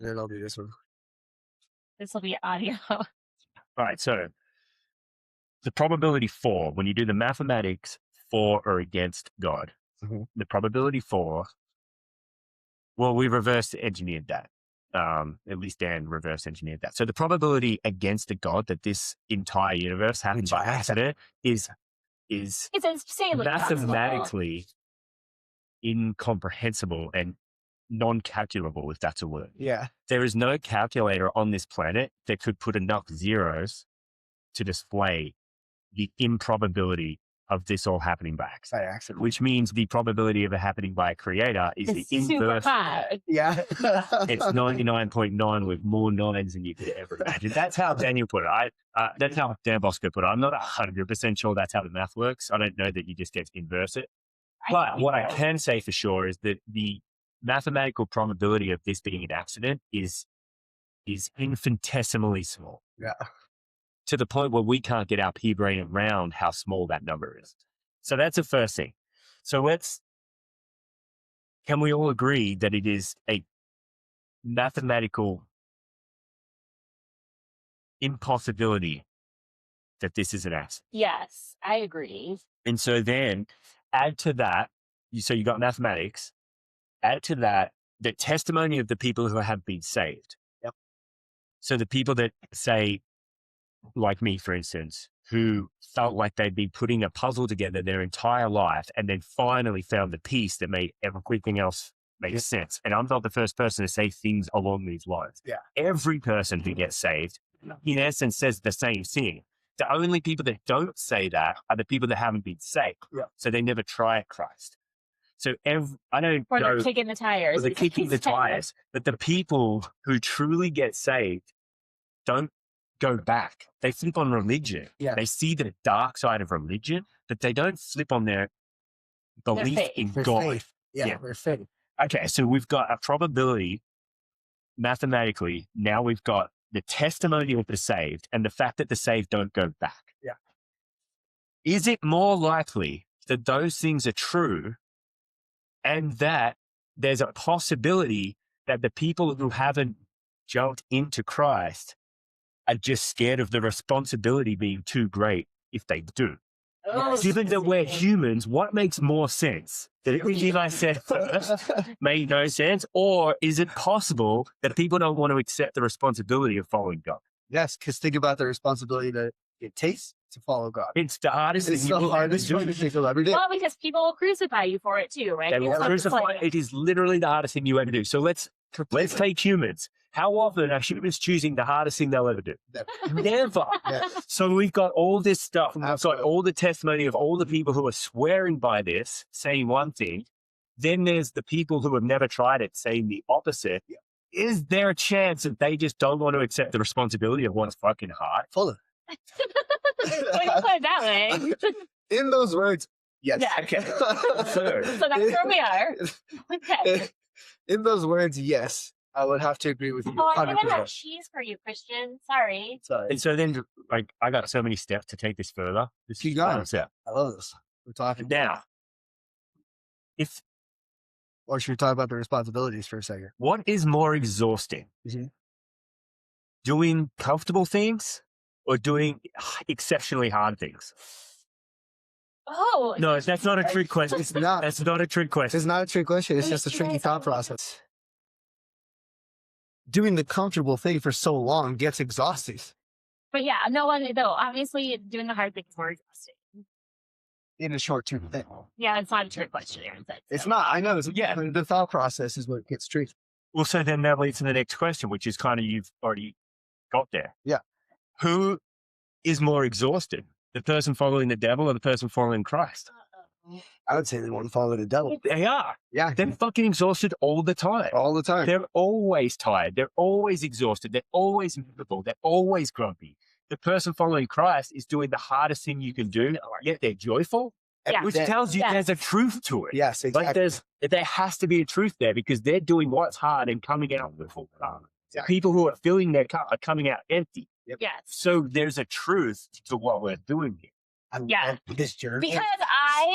And then I'll do this one. This will be audio. All right. So the probability for, when you do the mathematics for or against God, the probability for, well, we reverse engineered that. At least Dan reverse engineered that. So the probability against a God that this entire universe happens by accident is It's insanely mathematically incomprehensible and non-calculable, if that's a word. Yeah. There is no calculator on this planet that could put enough zeros to display the improbability of this all happening by accident, which means the probability of it happening by a creator is the inverse. Yeah. It's 99.9 with more nines than you could ever imagine. That's how Daniel put it. That's how Dan Bosco put it. I'm not 100% sure that's how the math works. I don't know that you just get to inverse it. But what I can say for sure is that the mathematical probability of this being an accident is infinitesimally small. Yeah. To the point where we can't get our pea brain around how small that number is. So that's the first thing. So can we all agree that it is a mathematical impossibility that this is an accident? Yes, I agree. And so then add to that, so you got mathematics, add to that the testimony of the people who have been saved. Yep. So the people that say, like me, for instance, who felt like they'd been putting a puzzle together their entire life and then finally found the piece that made everything else make sense. And I'm not the first person to say things along these lines. Yeah. Every person who gets saved, in essence, says the same thing. The only people that don't say that are the people that haven't been saved. Yeah. So they never try Christ. So I don't Or know. they're kicking the tires. Or they're kicking the tires. But the people who truly get saved don't go back. They flip on religion. Yeah. They see the dark side of religion, but they don't flip on their belief in God. Faith. Yeah, their faith. Okay, so we've got a probability mathematically. Now we've got the testimony of the saved and the fact that the saved don't go back. Yeah. Is it more likely that those things are true and that there's a possibility that the people who haven't jumped into Christ are just scared of the responsibility being too great if they do? Given that we're humans, what makes more sense? That everything I said first made no sense? Or is it possible that people don't want to accept the responsibility of following God? Yes, because think about the responsibility that it takes to follow God. It's the hardest It's thing the you will ever hardest do. thing to think of every day. Well, because people will crucify you for it too, right? They will crucify. It is literally the hardest thing you ever do. So let's take humans. How often are humans choosing the hardest thing they'll ever do? Never. Yeah. So we've got all this stuff, and we've got Absolutely. all the testimony of all the people who are swearing by this, saying one thing. Then there's the people who have never tried it, saying the opposite. Yeah. Is there a chance that they just don't want to accept the responsibility of what's fucking hard? Full of. When you put it that way. In those words, yes. Yeah. Okay. So that's where we are. Okay. In those words, yes. I would have to agree with you. Oh, I didn't 100%. have cheese for you, Christian. Sorry. Sorry. And so then, like, I got so many steps to take this further. This Keep is going. one step. I love this. We're talking. Now, Or should we talk about the responsibilities for a second? what is more exhausting? Mhm. Doing comfortable things or doing exceptionally hard things? Oh. No, that's not a trick question. It's not. That's not a trick question. It's not a trick question. It's just a tricky thought process. Doing the comfortable thing for so long gets exhausting. But yeah, no one, though. Obviously, doing the hard thing is more exhausting. In a short-term thing. Yeah, it's not a trick question, Aaron said. It's not. I know. Yeah. The thought process is what gets tricky. Well, so then that leads to the next question, which is kind of you've already got there. Yeah. Who is more exhausted? The person following the devil or the person following Christ? I would say they want to follow the devil. They are. Yeah. They're fucking exhausted all the time. All the time. They're always tired. They're always exhausted. They're always miserable. They're always grumpy. The person following Christ is doing the hardest thing you can do, yet they're joyful, Yeah. which tells you there's a truth to it. Yes, exactly. Like there has to be a truth there because they're doing what's hard and coming out with full cup. Exactly. People who are filling their cup are coming out empty. Yes. So there's a truth to what we're doing here. Yeah. This journey Because is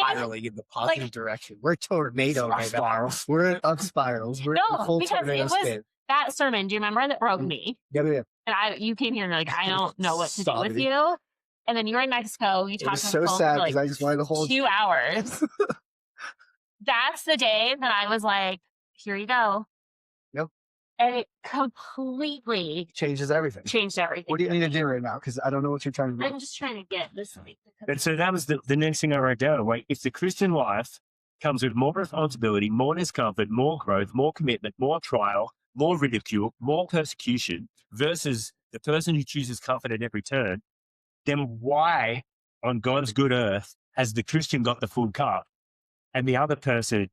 spiraling in the positive direction. We're tornado right now. We're up spirals. We're in No, full because tornado it was spin. that sermon. Do you remember that broke me? Yeah. And you came here and you're like, I don't know what to do with Sorry. you. And then you were in Mexico. You It talked was on so the phone sad for because like I just wanted to hold 2 hours. That's the day that I was like, here you go. Yep. And it completely changes everything. changed everything. What do you need to do right now? Because I don't know what you're trying to do. I'm just trying to get this. And so that was the next thing I wrote down. Like, if the Christian life comes with more responsibility, more discomfort, more growth, more commitment, more trial, more ridicule, more persecution versus the person who chooses comfort at every turn, then why on God's good earth has the Christian got the full cup and the other person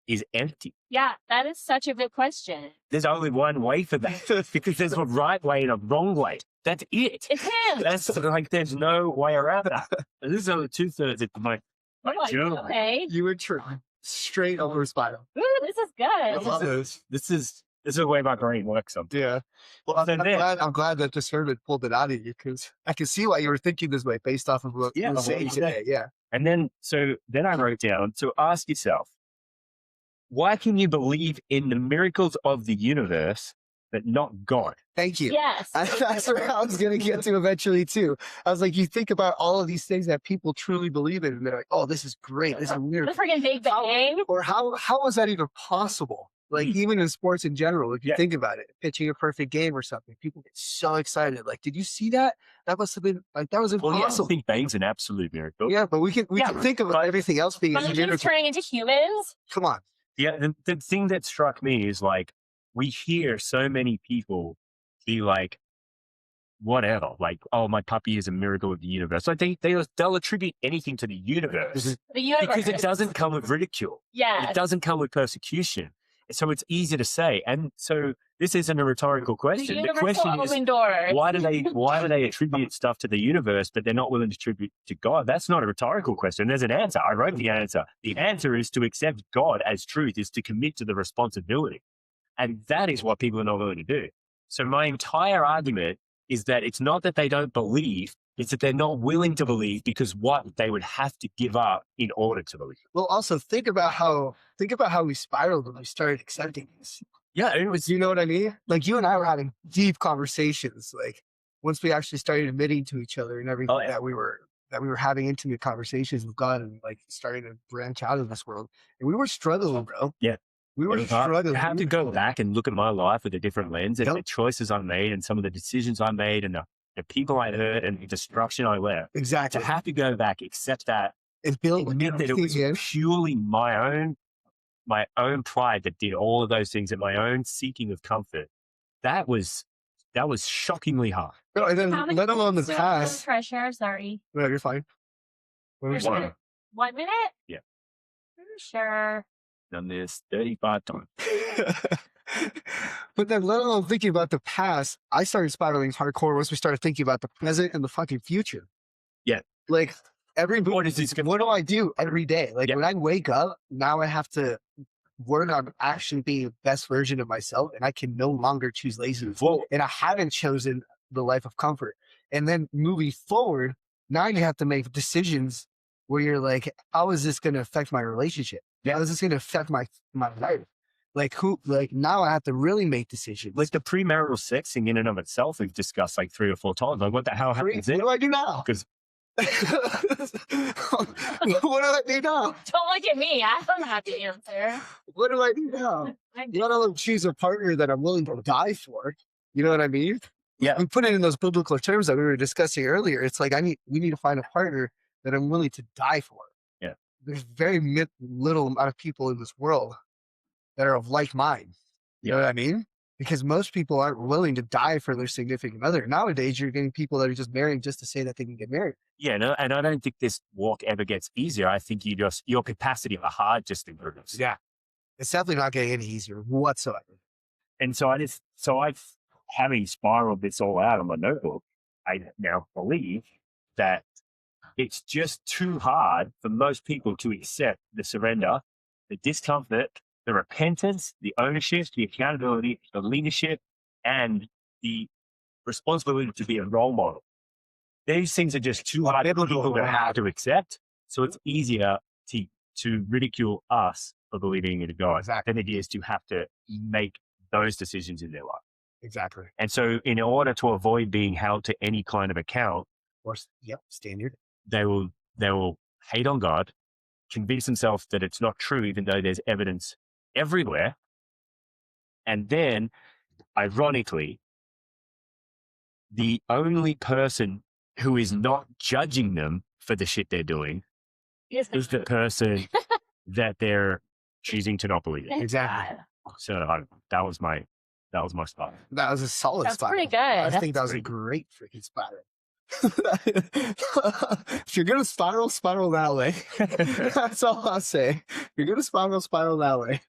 is empty? Yeah, that is such a good question. There's only one way for that because there's a right way and a wrong way. That's it. It's him. That's like, there's no way around that. And this is only 2/3 of my journal. Okay. You were straight over spiral. Ooh, this is good. love this. This is the way my brain works sometimes. Yeah. Well, I'm glad that this sermon pulled it out of you because I can see why you were thinking this way based off of what you were saying today. Yeah. And then I wrote down to ask yourself, why can you believe in the miracles of the universe, but not God? Thank you. Yes. That's where I was going to get to eventually too. I was like, you think about all of these things that people truly believe in, and they're like, "Oh, this is great. This is The weird." freaking Big Bang. Or how is that even possible? Like even in sports in general, if you think about it, pitching a perfect game or something, people get so excited. Like, did you see that? That must have been like that was impossible. Well, yeah, Big Bang's an absolute miracle. Yeah, but we can think of everything else being a Monkeys miracle. turning into humans. Come on. Yeah, the thing that struck me is like, we hear so many people be like, whatever, like, oh, my puppy is a miracle of the universe. Like they'll attribute anything to the universe The universe. because it doesn't come with ridicule. Yeah. It doesn't come with persecution. So it's easy to say. And so this isn't a rhetorical question. The question is, open doors. why do they attribute stuff to the universe, but they're not willing to attribute to God? That's not a rhetorical question. There's an answer. I wrote the answer. The answer is to accept God as truth, is to commit to the responsibility. And that is what people are not willing to do. So my entire argument is that it's not that they don't believe, it's that they're not willing to believe because what they would have to give up in order to believe. Well, also think about how we spiraled when we started accepting this. Yeah, it was. You know what I mean? Like you and I were having deep conversations. Like once we actually started admitting to each other and everything that we were having intimate conversations with God and like starting to branch out of this world. And we were struggling, bro. Yeah. We were struggling. I have to go back and look at my life with a different lens and the choices I made and some of the decisions I made and the people I hurt and the destruction I left. Exactly. To have to go back, accept that, and build admit that it was purely my own pride that did all of those things and my own seeking of comfort. That was shockingly hard. No, and then let alone the past. Pressure. Sorry. No, you're fine. 1 minute? Yeah. Sure. Done this 35 times. But then let alone thinking about the past, I started spiraling hardcore once we started thinking about the present and the fucking future. Yeah. Like What do I do every day? Like when I wake up, now I have to work on actually being the best version of myself, and I can no longer choose laziness. And I haven't chosen the life of comfort. And then moving forward, now you have to make decisions where you're like, how is this going to affect my relationship? How is this going to affect my life? Like now I have to really make decisions. Like the premarital sex thing in and of itself, we've discussed like 3 or 4 times. Like what the hell happens there? What do I do now? Because what do I do now? Don't look at me. I don't have the answer. What do I do now? Let alone choose a partner that I'm willing to die for. You know what I mean? Yeah. And put it in those biblical terms that we were discussing earlier. It's like we need to find a partner that I'm willing to die for. Yeah. There's very little amount of people in this world that are of like mind. You know what I mean? Because most people aren't willing to die for their significant other. Nowadays, you're getting people that are just marrying just to say that they can get married. Yeah, no, and I don't think this walk ever gets easier. I think your capacity of a heart just improves. Yeah. It's definitely not getting any easier whatsoever. And so I've having spiraled this all out on my notebook, I now believe that it's just too hard for most people to accept the surrender, the discomfort, the repentance, the ownership, the accountability, the leadership, and the responsibility to be a role model. these things are just too hard for people to have to accept. So it's easier to ridicule us for believing in God Exactly. than it is to have to make those decisions in their life. Exactly. And so in order to avoid being held to any kind of account, Or standard. they will hate on God, convince themselves that it's not true, even though there's evidence everywhere. And then, ironically, the only person who is not judging them for the shit they're doing is the person that they're choosing to not believe in. Exactly. So that was my spot. That was a solid That's spot. pretty good. I think that was a great freaking spot. If you're gonna spiral that way. That's all I'll say. If you're gonna spiral that way.